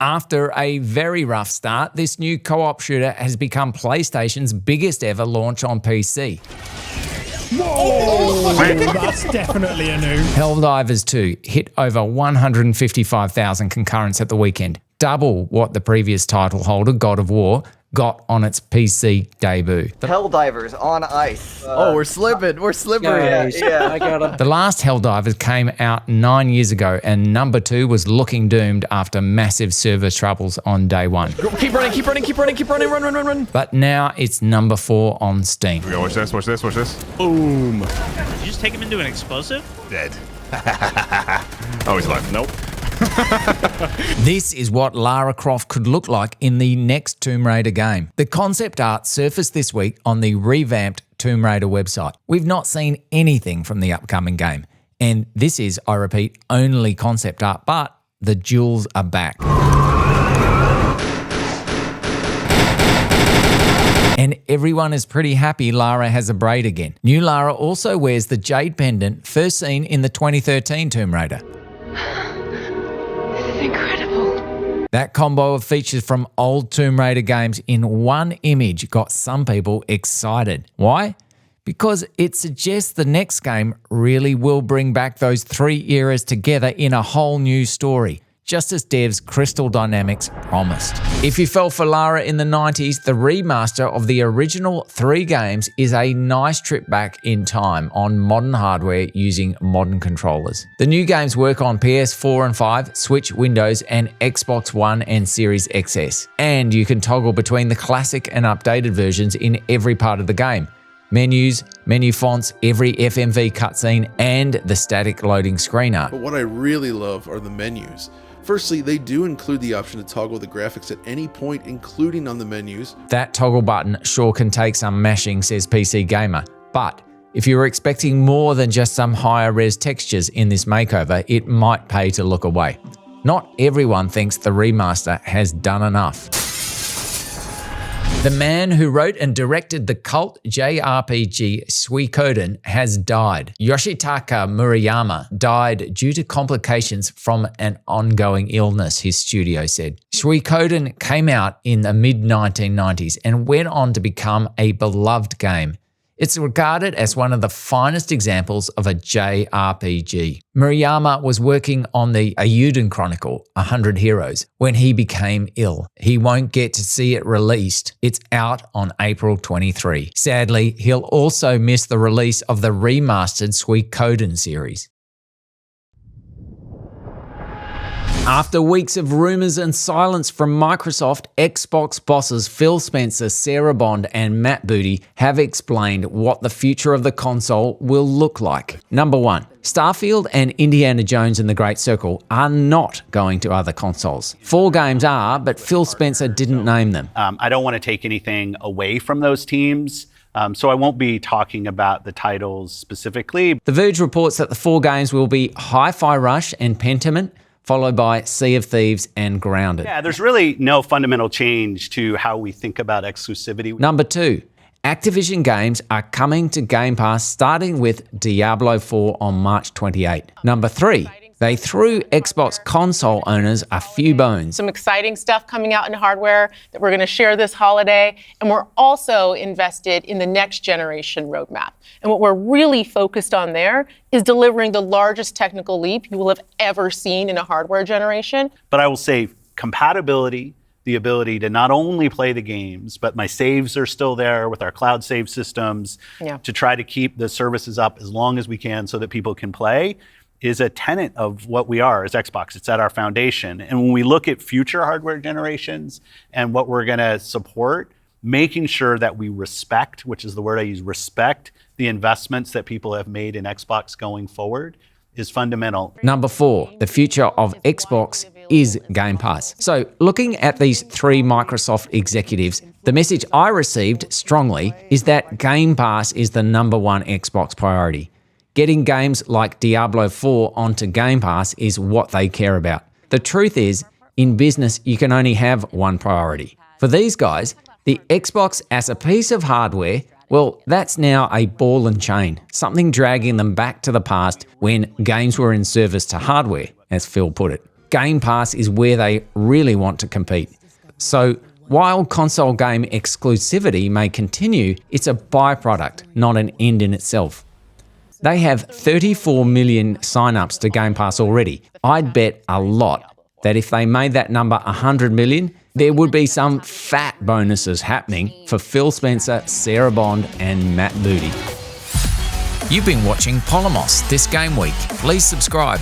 After a very rough start, this new co-op shooter has become PlayStation's biggest ever launch on PC. Whoa! That's definitely a new. Helldivers 2 hit over 155,000 concurrents at the weekend, double what the previous title holder, God of War, got on its PC debut. Helldivers on ice. We're slipping. We're slippery. Yeah. I got him. The last Helldivers came out 9 years ago, and number 2 was looking doomed after massive server troubles on day 1. Keep running, run. But now it's number 4 on Steam. Okay, watch this. Boom. Did you just take him into an explosive? Dead. Oh, he's alive. Nope. This is what Lara Croft could look like in the next Tomb Raider game. The concept art surfaced this week on the revamped Tomb Raider website. We've not seen anything from the upcoming game. And this is, I repeat, only concept art, but the jewels are back. And everyone is pretty happy Lara has a braid again. New Lara also wears the jade pendant first seen in the 2013 Tomb Raider. Incredible. That combo of features from old Tomb Raider games in one image got some people excited. Why? Because it suggests the next game really will bring back those 3 eras together in a whole new story, just as devs Crystal Dynamics promised. If you fell for Lara in the 90s, the remaster of the original 3 games is a nice trip back in time on modern hardware using modern controllers. The new games work on PS4 and 5, Switch, Windows, and Xbox One and Series XS. And you can toggle between the classic and updated versions in every part of the game. Menus, menu fonts, every FMV cutscene, and the static loading screen art. But what I really love are the menus. Firstly, they do include the option to toggle the graphics at any point, including on the menus. That toggle button sure can take some mashing, says PC Gamer. But if you were expecting more than just some higher res textures in this makeover, it might pay to look away. Not everyone thinks the remaster has done enough. The man who wrote and directed the cult JRPG Shoden has died. Yoshitaka Murayama died due to complications from an ongoing illness, his studio said. Shoden came out in the mid-1990s and went on to become a beloved game. It's regarded as one of the finest examples of a JRPG. Murayama was working on the Ayuden Chronicle, 100 Heroes, when he became ill. He won't get to see it released. It's out on April 23. Sadly, he'll also miss the release of the remastered Suikoden series. After weeks of rumors and silence from Microsoft, Xbox bosses Phil Spencer, Sarah Bond, and Matt Booty have explained what the future of the console will look like. Number 1, Starfield and Indiana Jones and the Great Circle are not going to other consoles. 4 games are, but Phil Spencer didn't name them. I don't want to take anything away from those teams. So I won't be talking about the titles specifically. The Verge reports that the 4 games will be Hi-Fi Rush and Pentiment, followed by Sea of Thieves and Grounded. Yeah, there's really no fundamental change to how we think about exclusivity. Number 2, Activision games are coming to Game Pass starting with Diablo 4 on March 28. Number 3, they threw Xbox console owners a few bones. Some exciting stuff coming out in hardware that we're going to share this holiday. And we're also invested in the next generation roadmap. And what we're really focused on there is delivering the largest technical leap you will have ever seen in a hardware generation. But I will say compatibility, the ability to not only play the games, but my saves are still there with our cloud save systems to try to keep the services up as long as we can so that people can play, is a tenet of what we are as Xbox. It's at our foundation. And when we look at future hardware generations and what we're going to support, making sure that we respect, which is the word I use, respect the investments that people have made in Xbox going forward is fundamental. Number 4, the future of Xbox is Game Pass. So looking at these 3 Microsoft executives, the message I received strongly is that Game Pass is the number 1 Xbox priority. Getting games like Diablo 4 onto Game Pass is what they care about. The truth is, in business, you can only have one priority. For these guys, the Xbox as a piece of hardware, well, that's now a ball and chain, something dragging them back to the past when games were in service to hardware, as Phil put it. Game Pass is where they really want to compete. So while console game exclusivity may continue, it's a byproduct, not an end in itself. They have 34 million signups to Game Pass already. I'd bet a lot that if they made that number 100 million, there would be some fat bonuses happening for Phil Spencer, Sarah Bond, and Matt Booty. You've been watching Polymos this game week. Please subscribe.